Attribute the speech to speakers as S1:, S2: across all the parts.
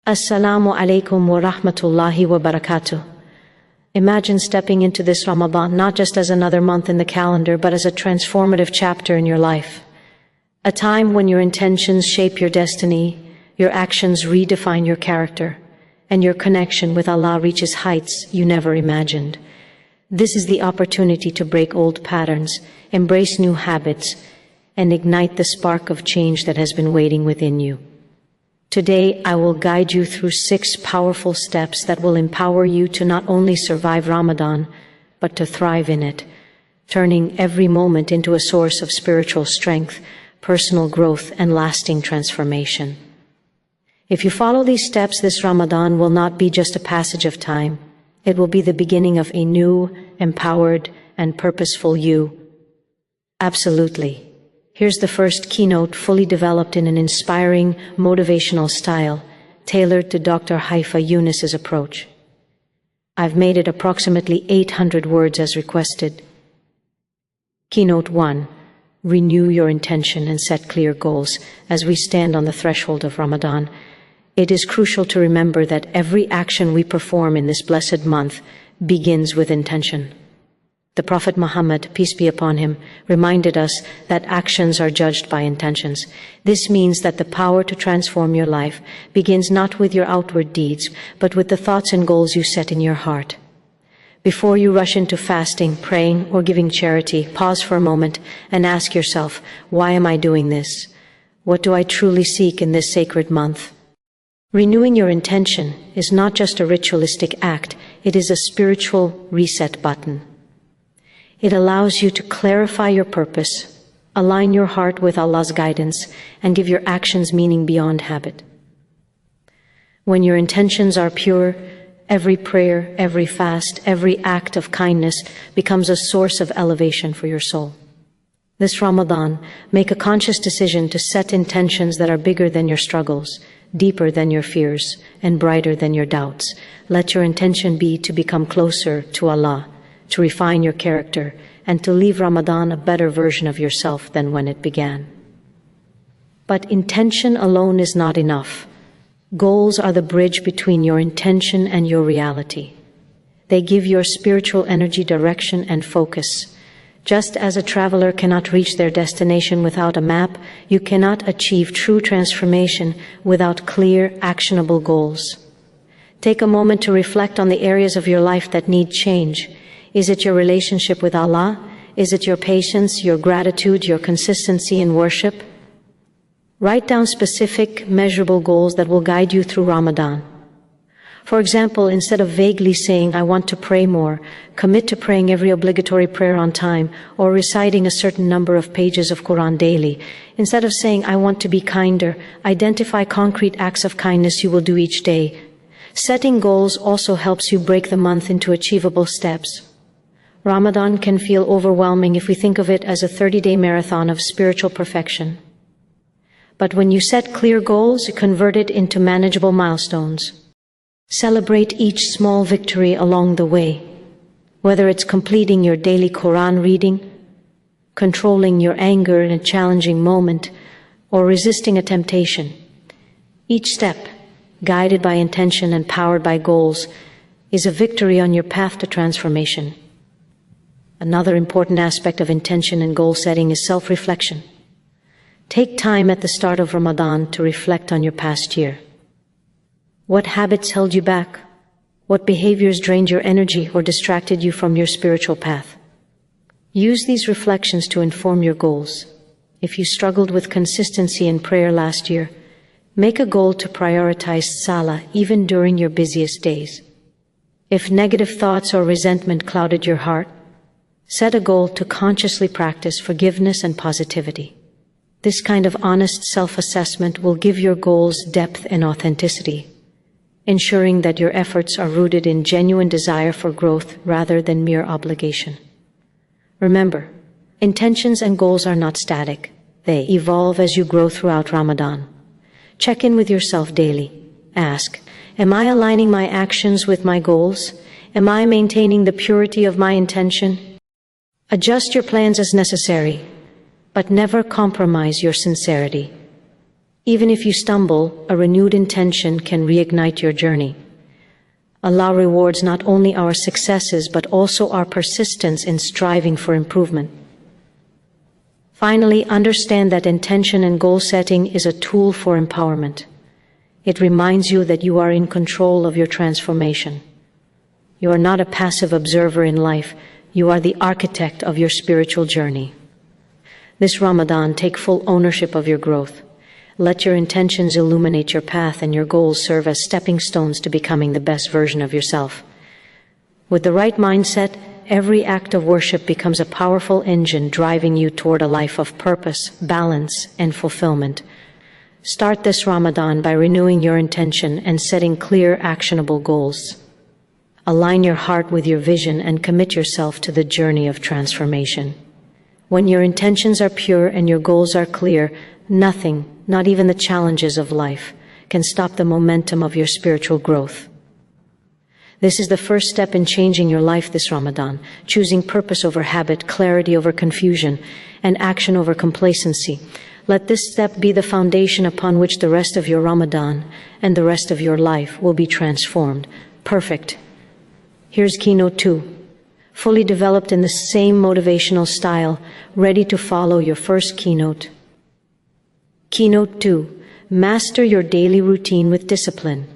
S1: Assalamu alaikum wa rahmatullahi wa barakatuh. Imagine stepping into this Ramadan not just as another month in the calendar, but as a transformative chapter in your life. A time when your intentions shape your destiny, your actions redefine your character, and your connection with Allah reaches heights you never imagined. This is the opportunity to break old patterns, embrace new habits, and ignite the spark of change that has been waiting within you. Today, I will guide you through 6 powerful steps that will empower you to not only survive Ramadan, but to thrive in it, turning every moment into a source of spiritual strength, personal growth, and lasting transformation. If you follow these steps, this Ramadan will not be just a passage of time. It will be the beginning of a new, empowered, and purposeful you. Absolutely. Here's the first keynote, fully developed in an inspiring, motivational style, tailored to Dr. Haifa Yunus's approach. I've made it approximately 800 words as requested. Keynote 1. Renew your intention and set clear goals. As we stand on the threshold of Ramadan, it is crucial to remember that every action we perform in this blessed month begins with intention. The Prophet Muhammad, peace be upon him, reminded us that actions are judged by intentions. This means that the power to transform your life begins not with your outward deeds, but with the thoughts and goals you set in your heart. Before you rush into fasting, praying, or giving charity, pause for a moment and ask yourself, why am I doing this? What do I truly seek in this sacred month? Renewing your intention is not just a ritualistic act, it is a spiritual reset button. It allows you to clarify your purpose, align your heart with Allah's guidance, and give your actions meaning beyond habit. When your intentions are pure, every prayer, every fast, every act of kindness becomes a source of elevation for your soul. This Ramadan, make a conscious decision to set intentions that are bigger than your struggles, deeper than your fears, and brighter than your doubts. Let your intention be to become closer to Allah, to refine your character, and to leave Ramadan a better version of yourself than when it began. But intention alone is not enough. Goals are the bridge between your intention and your reality. They give your spiritual energy direction and focus. Just as a traveler cannot reach their destination without a map, you cannot achieve true transformation without clear, actionable goals. Take a moment to reflect on the areas of your life that need change. Is it your relationship with Allah? Is it your patience, your gratitude, your consistency in worship? Write down specific, measurable goals that will guide you through Ramadan. For example, instead of vaguely saying, I want to pray more, commit to praying every obligatory prayer on time or reciting a certain number of pages of Quran daily. Instead of saying, I want to be kinder, identify concrete acts of kindness you will do each day. Setting goals also helps you break the month into achievable steps. Ramadan can feel overwhelming if we think of it as a 30-day marathon of spiritual perfection. But when you set clear goals, you convert it into manageable milestones. Celebrate each small victory along the way, whether it's completing your daily Quran reading, controlling your anger in a challenging moment, or resisting a temptation. Each step, guided by intention and powered by goals, is a victory on your path to transformation. Another important aspect of intention and goal setting is self-reflection. Take time at the start of Ramadan to reflect on your past year. What habits held you back? What behaviors drained your energy or distracted you from your spiritual path? Use these reflections to inform your goals. If you struggled with consistency in prayer last year, make a goal to prioritize Salah even during your busiest days. If negative thoughts or resentment clouded your heart, set a goal to consciously practice forgiveness and positivity. This kind of honest self-assessment will give your goals depth and authenticity, ensuring that your efforts are rooted in genuine desire for growth rather than mere obligation. Remember, intentions and goals are not static. They evolve as you grow throughout Ramadan. Check in with yourself daily. Ask, am I aligning my actions with my goals? Am I maintaining the purity of my intention? Adjust your plans as necessary, but never compromise your sincerity. Even if you stumble, a renewed intention can reignite your journey. Allah rewards not only our successes but also our persistence in striving for improvement. Finally, understand that intention and goal setting is a tool for empowerment. It reminds you that you are in control of your transformation. You are not a passive observer in life. You are the architect of your spiritual journey. This Ramadan, take full ownership of your growth. Let your intentions illuminate your path and your goals serve as stepping stones to becoming the best version of yourself. With the right mindset, every act of worship becomes a powerful engine driving you toward a life of purpose, balance, and fulfillment. Start this Ramadan by renewing your intention and setting clear, actionable goals. Align your heart with your vision and commit yourself to the journey of transformation. When your intentions are pure and your goals are clear, nothing, not even the challenges of life, can stop the momentum of your spiritual growth. This is the first step in changing your life this Ramadan, choosing purpose over habit, clarity over confusion, and action over complacency. Let this step be the foundation upon which the rest of your Ramadan and the rest of your life will be transformed. Perfect. Here's Keynote 2, fully developed in the same motivational style, ready to follow your first keynote. Keynote 2, master your daily routine with discipline.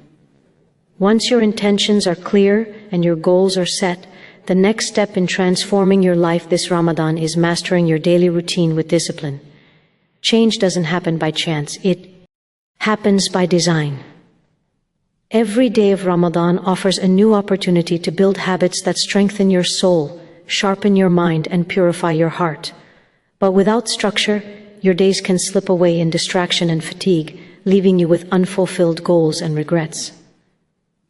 S1: Once your intentions are clear and your goals are set, the next step in transforming your life this Ramadan is mastering your daily routine with discipline. Change doesn't happen by chance, it happens by design. Every day of Ramadan offers a new opportunity to build habits that strengthen your soul, sharpen your mind, and purify your heart. But without structure, your days can slip away in distraction and fatigue, leaving you with unfulfilled goals and regrets.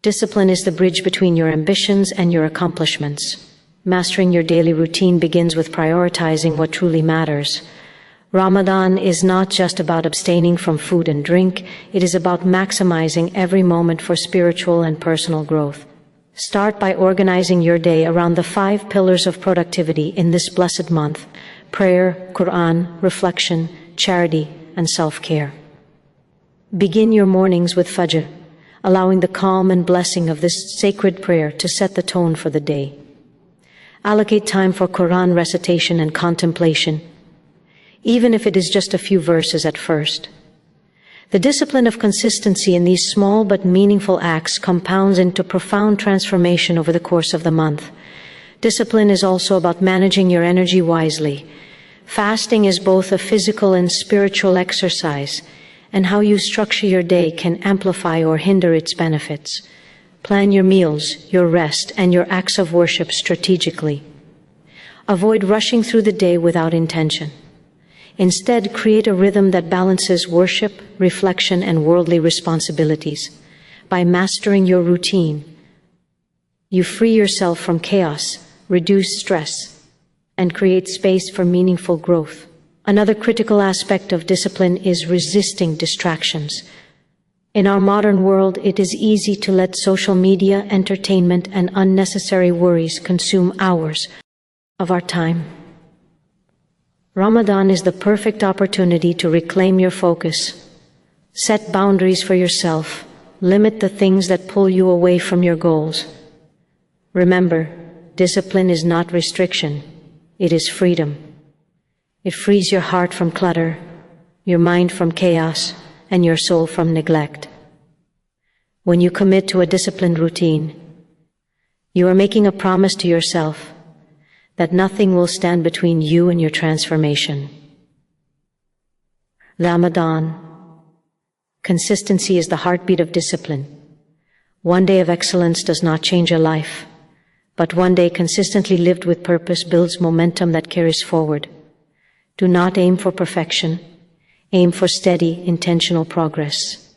S1: Discipline is the bridge between your ambitions and your accomplishments. Mastering your daily routine begins with prioritizing what truly matters. Ramadan is not just about abstaining from food and drink, it is about maximizing every moment for spiritual and personal growth. Start by organizing your day around the 5 pillars of productivity in this blessed month: prayer, Quran, reflection, charity, and self-care. Begin your mornings with Fajr, allowing the calm and blessing of this sacred prayer to set the tone for the day. Allocate time for Quran recitation and contemplation, even if it is just a few verses at first. The discipline of consistency in these small but meaningful acts compounds into profound transformation over the course of the month. Discipline is also about managing your energy wisely. Fasting is both a physical and spiritual exercise, and how you structure your day can amplify or hinder its benefits. Plan your meals, your rest, and your acts of worship strategically. Avoid rushing through the day without intention. Instead, create a rhythm that balances worship, reflection, and worldly responsibilities. By mastering your routine, you free yourself from chaos, reduce stress, and create space for meaningful growth. Another critical aspect of discipline is resisting distractions. In our modern world, it is easy to let social media, entertainment, and unnecessary worries consume hours of our time. Ramadan is the perfect opportunity to reclaim your focus. Set boundaries for yourself. Limit the things that pull you away from your goals. Remember, discipline is not restriction, it is freedom. It frees your heart from clutter, your mind from chaos, and your soul from neglect. When you commit to a disciplined routine, you are making a promise to yourself that nothing will stand between you and your transformation. Ramadan. Consistency is the heartbeat of discipline. One day of excellence does not change a life, but one day consistently lived with purpose builds momentum that carries forward. Do not aim for perfection. Aim for steady, intentional progress.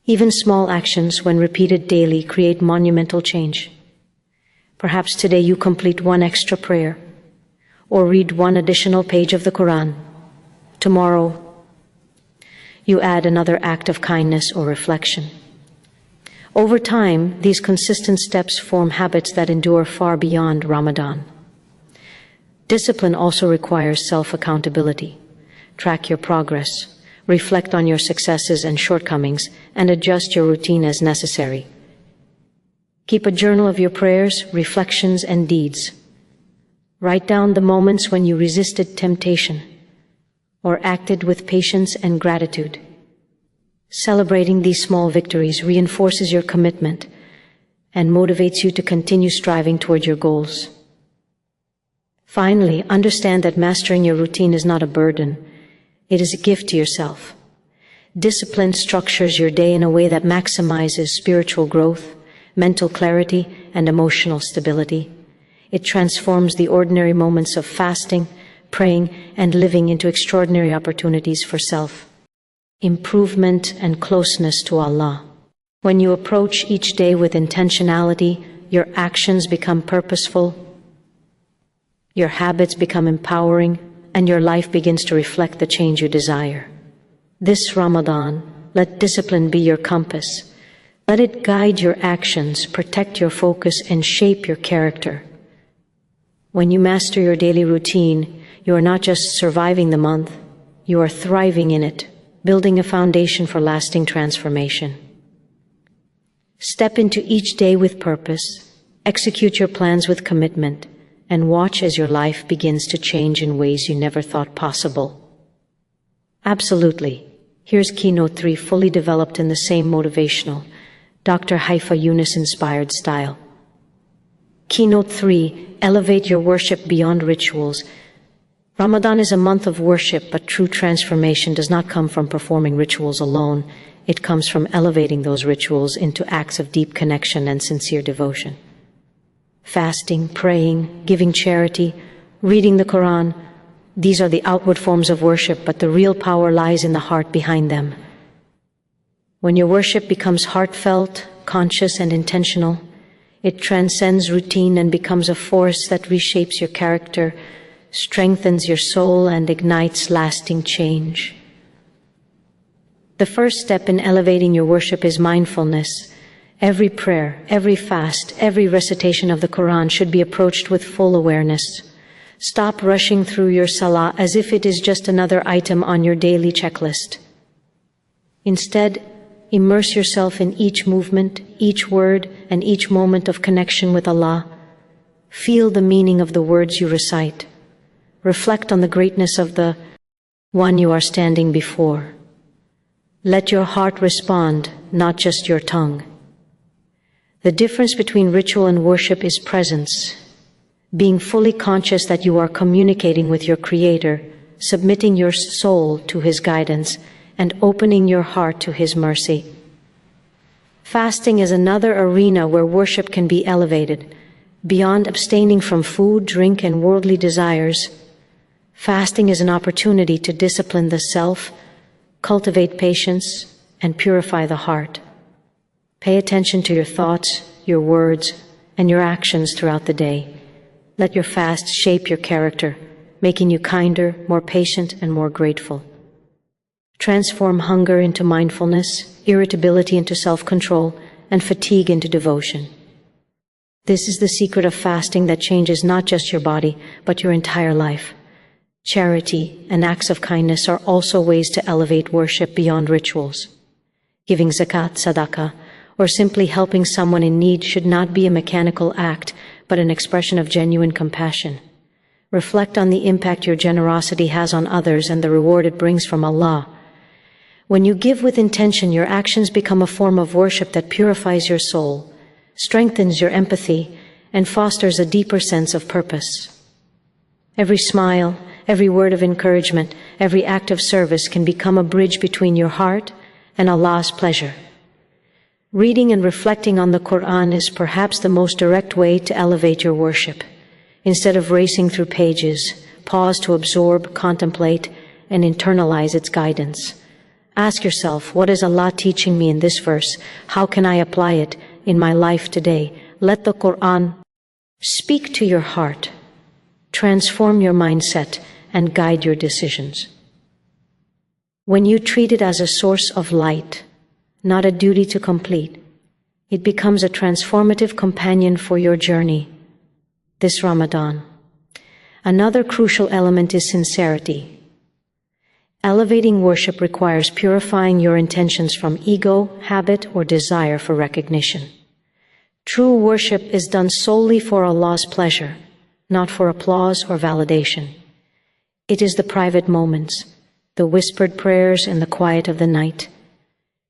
S1: Even small actions, when repeated daily, create monumental change. Perhaps today you complete one extra prayer, or read one additional page of the Quran. Tomorrow, you add another act of kindness or reflection. Over time, these consistent steps form habits that endure far beyond Ramadan. Discipline also requires self-accountability. Track your progress. reflect on your successes and shortcomings, and adjust your routine as necessary. Keep a journal of your prayers, reflections, and deeds. Write down the moments when you resisted temptation or acted with patience and gratitude. Celebrating these small victories reinforces your commitment and motivates you to continue striving toward your goals. Finally, understand that mastering your routine is not a burden. It is a gift to yourself. Discipline structures your day in a way that maximizes spiritual growth, mental clarity, and emotional stability. It transforms the ordinary moments of fasting, praying, and living into extraordinary opportunities for self-improvement and closeness to Allah. When you approach each day with intentionality, your actions become purposeful, your habits become empowering, and your life begins to reflect the change you desire. This Ramadan, let discipline be your compass. Let it guide your actions, protect your focus, and shape your character. When you master your daily routine, you are not just surviving the month, you are thriving in it, building a foundation for lasting transformation. Step into each day with purpose, execute your plans with commitment, and watch as your life begins to change in ways you never thought possible. Absolutely. Here's Keynote 3 fully developed in the same motivational, Dr. Haifa Yunus-inspired style. Keynote 3, elevate your worship beyond rituals. Ramadan is a month of worship, but true transformation does not come from performing rituals alone. It comes from elevating those rituals into acts of deep connection and sincere devotion. Fasting, praying, giving charity, reading the Quran, these are the outward forms of worship, but the real power lies in the heart behind them. When your worship becomes heartfelt, conscious, and intentional, it transcends routine and becomes a force that reshapes your character, strengthens your soul, and ignites lasting change. The first step in elevating your worship is mindfulness. Every prayer, every fast, every recitation of the Quran should be approached with full awareness. Stop rushing through your salah as if it is just another item on your daily checklist. Instead, immerse yourself in each movement, each word, and each moment of connection with Allah. Feel the meaning of the words you recite. Reflect on the greatness of the one you are standing before. Let your heart respond, not just your tongue. The difference between ritual and worship is presence. Being fully conscious that you are communicating with your Creator, submitting your soul to His guidance, and opening your heart to His mercy. Fasting is another arena where worship can be elevated. Beyond abstaining from food, drink, and worldly desires, fasting is an opportunity to discipline the self, cultivate patience, and purify the heart. Pay attention to your thoughts, your words, and your actions throughout the day. Let your fast shape your character, making you kinder, more patient, and more grateful. Transform hunger into mindfulness, irritability into self-control, and fatigue into devotion. This is the secret of fasting that changes not just your body, but your entire life. Charity and acts of kindness are also ways to elevate worship beyond rituals. Giving zakat, sadaqah, or simply helping someone in need should not be a mechanical act, but an expression of genuine compassion. Reflect on the impact your generosity has on others and the reward it brings from Allah. When you give with intention, your actions become a form of worship that purifies your soul, strengthens your empathy, and fosters a deeper sense of purpose. Every smile, every word of encouragement, every act of service can become a bridge between your heart and Allah's pleasure. Reading and reflecting on the Quran is perhaps the most direct way to elevate your worship. Instead of racing through pages, pause to absorb, contemplate, and internalize its guidance. Ask yourself, what is Allah teaching me in this verse? How can I apply it in my life today? Let the Quran speak to your heart, transform your mindset, and guide your decisions. When you treat it as a source of light, not a duty to complete, it becomes a transformative companion for your journey this Ramadan. Another crucial element is sincerity. Elevating worship requires purifying your intentions from ego, habit, or desire for recognition. True worship is done solely for Allah's pleasure, not for applause or validation. It is the private moments, the whispered prayers in the quiet of the night,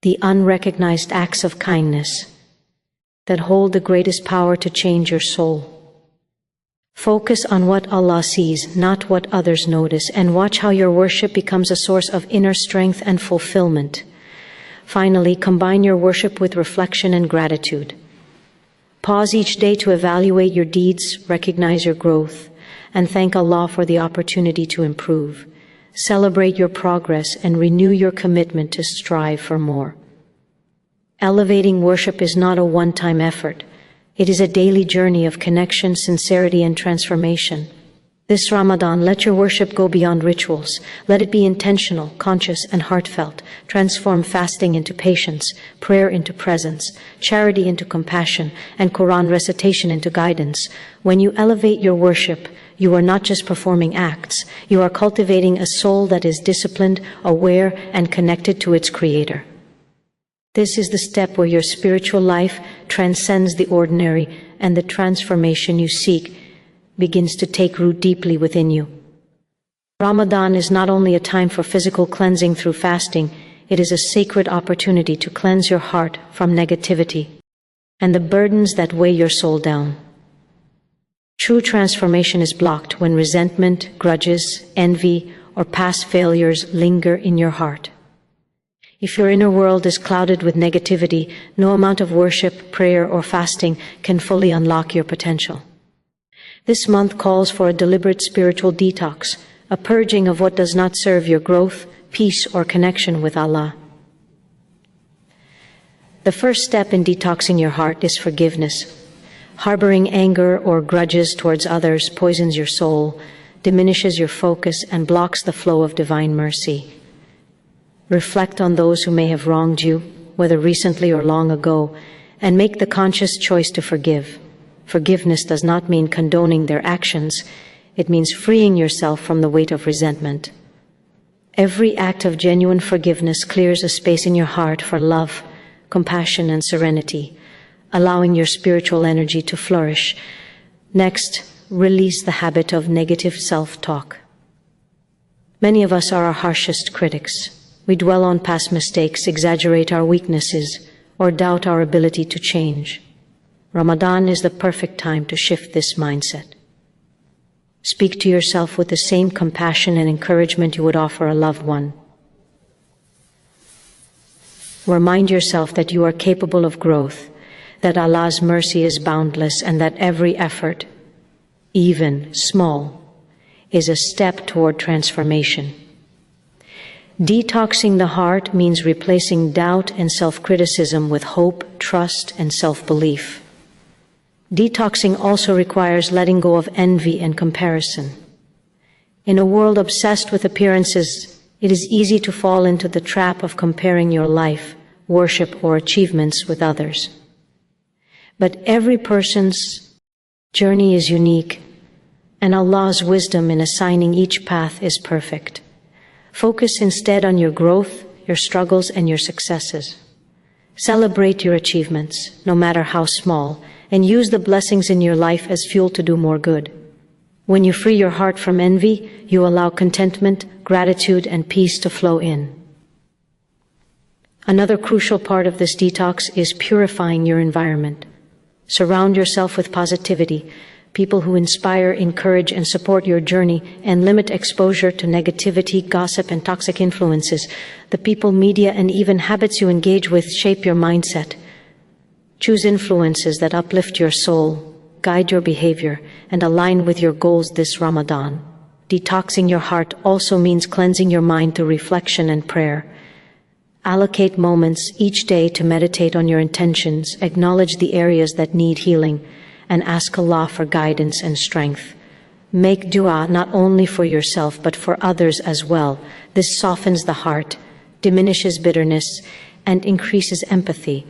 S1: the unrecognized acts of kindness that hold the greatest power to change your soul. Focus on what Allah sees, not what others notice, and watch how your worship becomes a source of inner strength and fulfillment. Finally, combine your worship with reflection and gratitude. Pause each day to evaluate your deeds, recognize your growth, and thank Allah for the opportunity to improve. Celebrate your progress and renew your commitment to strive for more. Elevating worship is not a one-time effort. It is a daily journey of connection, sincerity, and transformation. This Ramadan, let your worship go beyond rituals. Let it be intentional, conscious, and heartfelt. Transform fasting into patience, prayer into presence, charity into compassion, and Quran recitation into guidance. When you elevate your worship, you are not just performing acts. You are cultivating a soul that is disciplined, aware, and connected to its Creator. This is the step where your spiritual life transcends the ordinary and the transformation you seek begins to take root deeply within you. Ramadan is not only a time for physical cleansing through fasting, it is a sacred opportunity to cleanse your heart from negativity and the burdens that weigh your soul down. True transformation is blocked when resentment, grudges, envy, or past failures linger in your heart. If your inner world is clouded with negativity, no amount of worship, prayer, or fasting can fully unlock your potential. This month calls for a deliberate spiritual detox, a purging of what does not serve your growth, peace, or connection with Allah. The first step in detoxing your heart is forgiveness. Harboring anger or grudges towards others poisons your soul, diminishes your focus, and blocks the flow of divine mercy. Reflect on those who may have wronged you, whether recently or long ago, and make the conscious choice to forgive. Forgiveness does not mean condoning their actions. It means freeing yourself from the weight of resentment. Every act of genuine forgiveness clears a space in your heart for love, compassion, and serenity, allowing your spiritual energy to flourish. Next, release the habit of negative self-talk. Many of us are our harshest critics. We dwell on past mistakes, exaggerate our weaknesses, or doubt our ability to change. Ramadan is the perfect time to shift this mindset. Speak to yourself with the same compassion and encouragement you would offer a loved one. Remind yourself that you are capable of growth, that Allah's mercy is boundless, and that every effort, even small, is a step toward transformation. Detoxing the heart means replacing doubt and self-criticism with hope, trust, and self-belief. Detoxing also requires letting go of envy and comparison. In a world obsessed with appearances, it is easy to fall into the trap of comparing your life, worship, or achievements with others. But every person's journey is unique, and Allah's wisdom in assigning each path is perfect. Focus instead on your growth, your struggles, and your successes. Celebrate your achievements, no matter how small, and use the blessings in your life as fuel to do more good. When you free your heart from envy, you allow contentment, gratitude, and peace to flow in. Another crucial part of this detox is purifying your environment. Surround yourself with positivity, people who inspire, encourage, and support your journey, and limit exposure to negativity, gossip, and toxic influences. The people, media, and even habits you engage with shape your mindset. Choose influences that uplift your soul, guide your behavior, and align with your goals this Ramadan. Detoxing your heart also means cleansing your mind through reflection and prayer. Allocate moments each day to meditate on your intentions, acknowledge the areas that need healing, and ask Allah for guidance and strength. Make dua not only for yourself but for others as well. This softens the heart, diminishes bitterness, and increases empathy.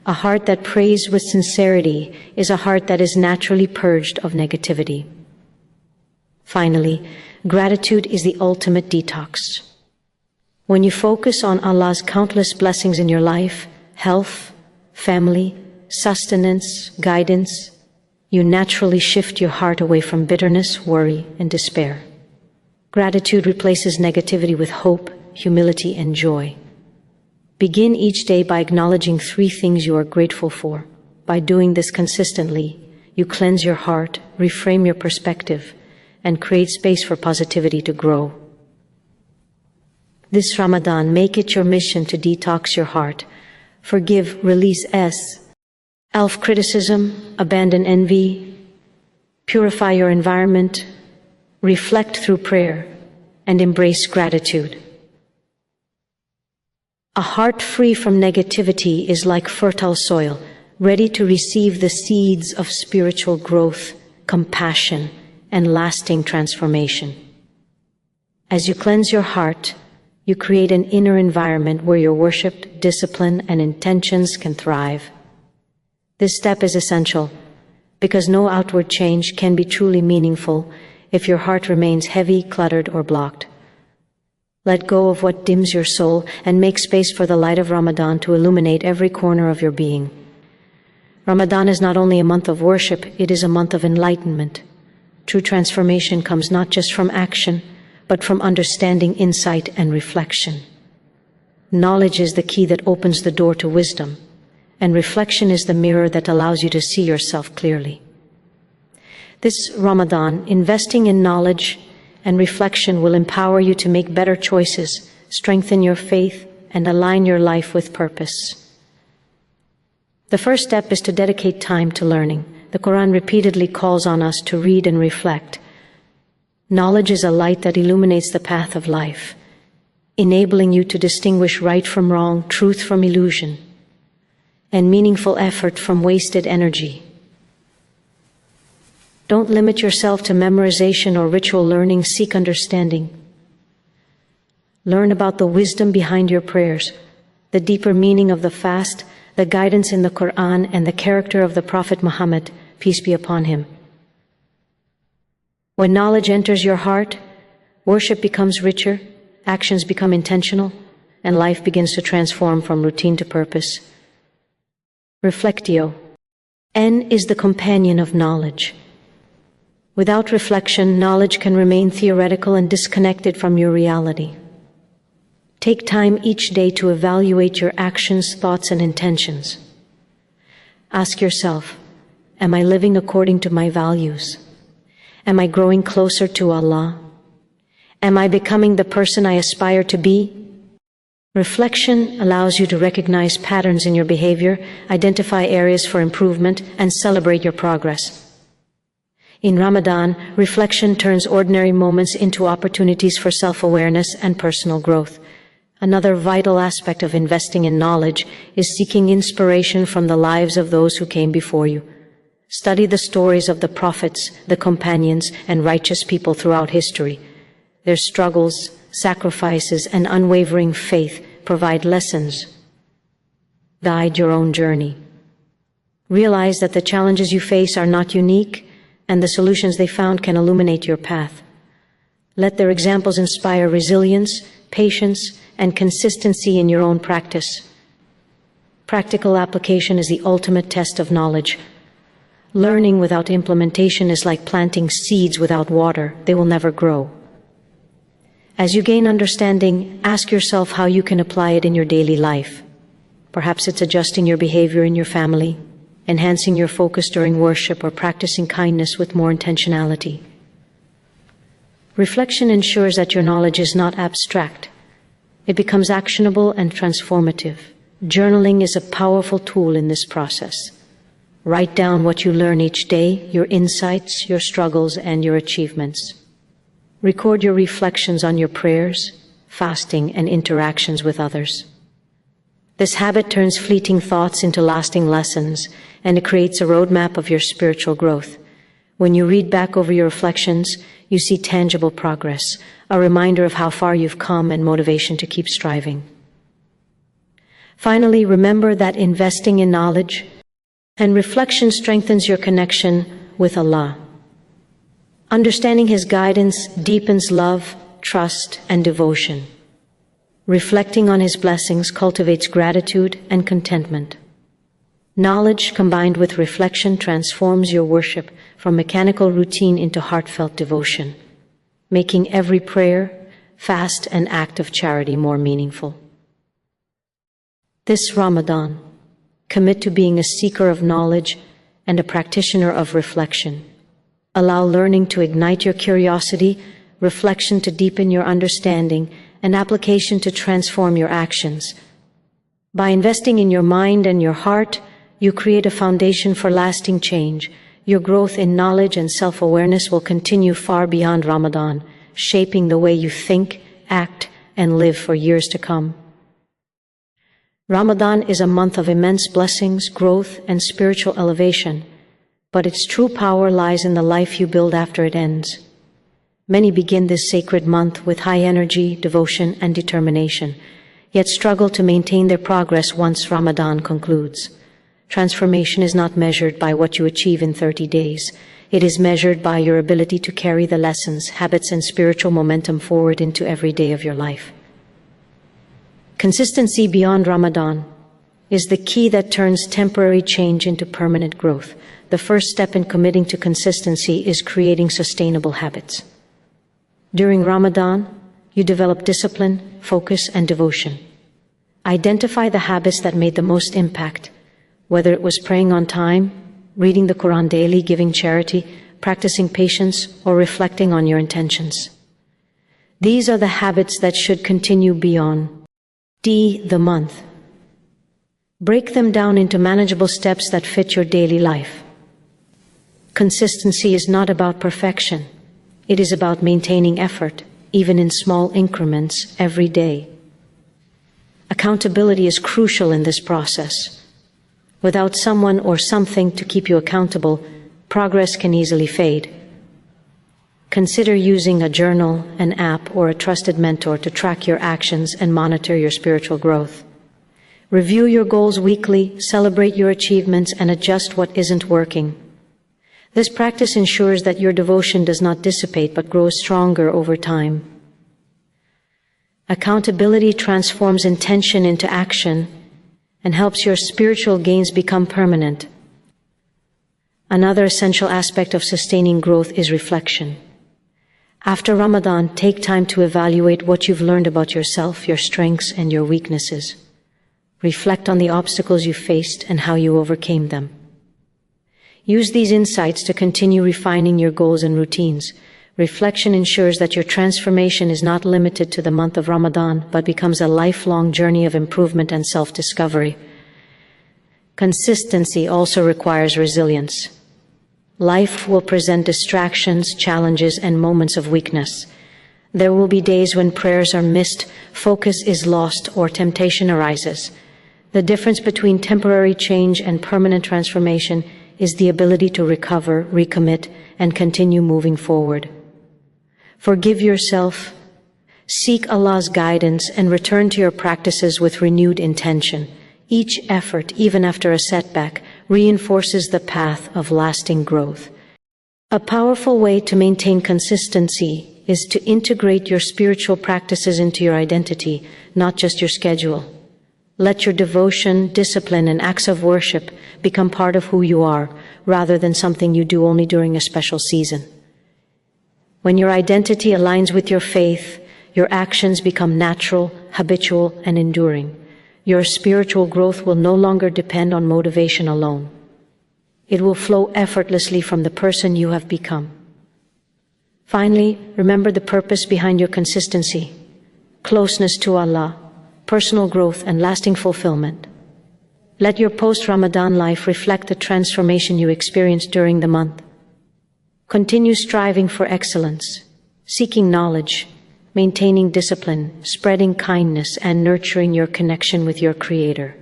S1: A heart that prays with sincerity is a heart that is naturally purged of negativity. Finally, gratitude is the ultimate detox. When you focus on Allah's countless blessings in your life, health, family, sustenance, guidance, you naturally shift your heart away from bitterness, worry, and despair. Gratitude replaces negativity with hope, humility, and joy. Begin each day by acknowledging 3 things you are grateful for. By doing this consistently, you cleanse your heart, reframe your perspective, and create space for positivity to grow. This Ramadan, make it your mission to detox your heart. Forgive, release self-criticism, abandon envy, purify your environment, reflect through prayer, and embrace gratitude. A heart free from negativity is like fertile soil, ready to receive the seeds of spiritual growth, compassion, and lasting transformation. As you cleanse your heart, you create an inner environment where your worship, discipline, and intentions can thrive. This step is essential because no outward change can be truly meaningful if your heart remains heavy, cluttered, or blocked. Let go of what dims your soul and make space for the light of Ramadan to illuminate every corner of your being. Ramadan is not only a month of worship, it is a month of enlightenment. True transformation comes not just from action, but from understanding, insight, and reflection. Knowledge is the key that opens the door to wisdom, and reflection is the mirror that allows you to see yourself clearly. This Ramadan, investing in knowledge and reflection will empower you to make better choices, strengthen your faith, and align your life with purpose. The first step is to dedicate time to learning. The Quran repeatedly calls on us to read and reflect. Knowledge is a light that illuminates the path of life, enabling you to distinguish right from wrong, truth from illusion, and meaningful effort from wasted energy. Don't limit yourself to memorization or ritual learning. Seek understanding. Learn about the wisdom behind your prayers, the deeper meaning of the fast, the guidance in the Quran, and the character of the Prophet Muhammad, peace be upon him. When knowledge enters your heart, worship becomes richer, actions become intentional, and life begins to transform from routine to purpose. Reflectio. N is the companion of knowledge. Without reflection, knowledge can remain theoretical and disconnected from your reality. Take time each day to evaluate your actions, thoughts, and intentions. Ask yourself, am I living according to my values? Am I growing closer to Allah? Am I becoming the person I aspire to be? Reflection allows you to recognize patterns in your behavior, identify areas for improvement, and celebrate your progress. In Ramadan, reflection turns ordinary moments into opportunities for self-awareness and personal growth. Another vital aspect of investing in knowledge is seeking inspiration from the lives of those who came before you. Study the stories of the prophets, the companions, and righteous people throughout history. Their struggles, sacrifices, and unwavering faith provide lessons. Guide your own journey. Realize that the challenges you face are not unique, and the solutions they found can illuminate your path. Let their examples inspire resilience, patience, and consistency in your own practice. Practical application is the ultimate test of knowledge. Learning without implementation is like planting seeds without water. They will never grow. As you gain understanding, ask yourself how you can apply it in your daily life. Perhaps it's adjusting your behavior in your family, enhancing your focus during worship, or practicing kindness with more intentionality. Reflection ensures that your knowledge is not abstract. It becomes actionable and transformative. Journaling is a powerful tool in this process. Write down what you learn each day, your insights, your struggles, and your achievements. Record your reflections on your prayers, fasting, and interactions with others. This habit turns fleeting thoughts into lasting lessons, and it creates a roadmap of your spiritual growth. When you read back over your reflections, you see tangible progress, a reminder of how far you've come and motivation to keep striving. Finally, remember that investing in knowledge and reflection strengthens your connection with Allah. Understanding His guidance deepens love, trust, and devotion. Reflecting on His blessings cultivates gratitude and contentment. Knowledge combined with reflection transforms your worship from mechanical routine into heartfelt devotion, making every prayer, fast, and act of charity more meaningful. This Ramadan, commit to being a seeker of knowledge and a practitioner of reflection. Allow learning to ignite your curiosity, reflection to deepen your understanding, and application to transform your actions. By investing in your mind and your heart, you create a foundation for lasting change. Your growth in knowledge and self-awareness will continue far beyond Ramadan, shaping the way you think, act, and live for years to come. Ramadan is a month of immense blessings, growth, and spiritual elevation, but its true power lies in the life you build after it ends. Many begin this sacred month with high energy, devotion, and determination, yet struggle to maintain their progress once Ramadan concludes. Transformation is not measured by what you achieve in 30 days. It is measured by your ability to carry the lessons, habits, and spiritual momentum forward into every day of your life. Consistency beyond Ramadan is the key that turns temporary change into permanent growth. The first step in committing to consistency is creating sustainable habits. During Ramadan, you develop discipline, focus, and devotion. Identify the habits that made the most impact, whether it was praying on time, reading the Quran daily, giving charity, practicing patience, or reflecting on your intentions. These are the habits that should continue beyond the month. Break them down into manageable steps that fit your daily life. Consistency is not about perfection. It is about maintaining effort, even in small increments, every day. Accountability is crucial in this process. Without someone or something to keep you accountable, progress can easily fade. Consider using a journal, an app, or a trusted mentor to track your actions and monitor your spiritual growth. Review your goals weekly, celebrate your achievements, and adjust what isn't working. This practice ensures that your devotion does not dissipate but grows stronger over time. Accountability transforms intention into action and helps your spiritual gains become permanent. Another essential aspect of sustaining growth is reflection. After Ramadan, take time to evaluate what you've learned about yourself, your strengths, and your weaknesses. Reflect on the obstacles you faced and how you overcame them. Use these insights to continue refining your goals and routines. Reflection ensures that your transformation is not limited to the month of Ramadan, but becomes a lifelong journey of improvement and self-discovery. Consistency also requires resilience. Life will present distractions, challenges, and moments of weakness. There will be days when prayers are missed, focus is lost, or temptation arises. The difference between temporary change and permanent transformation is the ability to recover, recommit, and continue moving forward. Forgive yourself, seek Allah's guidance, and return to your practices with renewed intention. Each effort, even after a setback, reinforces the path of lasting growth. A powerful way to maintain consistency is to integrate your spiritual practices into your identity, not just your schedule. Let your devotion, discipline, and acts of worship become part of who you are, rather than something you do only during a special season. When your identity aligns with your faith, your actions become natural, habitual, and enduring. Your spiritual growth will no longer depend on motivation alone. It will flow effortlessly from the person you have become. Finally, remember the purpose behind your consistency: closeness to Allah, personal growth, and lasting fulfillment. Let your post-Ramadan life reflect the transformation you experienced during the month. Continue striving for excellence, seeking knowledge, maintaining discipline, spreading kindness, and nurturing your connection with your Creator.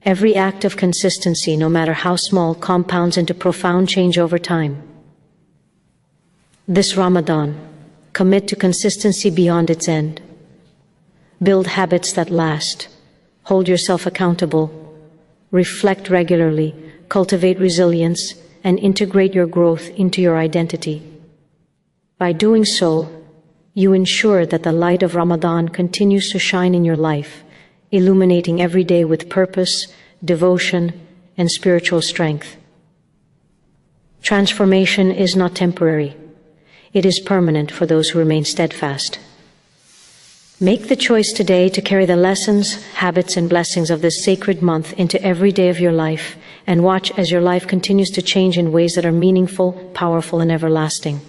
S1: Every act of consistency, no matter how small, compounds into profound change over time. This Ramadan, commit to consistency beyond its end. Build habits that last. Hold yourself accountable. Reflect regularly. Cultivate resilience, and integrate your growth into your identity. By doing so, You ensure that the light of Ramadan continues to shine in your life, illuminating every day with purpose, devotion, and spiritual strength. Transformation is not temporary. It is permanent for those who remain steadfast. Make the choice today to carry the lessons, habits, and blessings of this sacred month into every day of your life, and watch as your life continues to change in ways that are meaningful, powerful, and everlasting.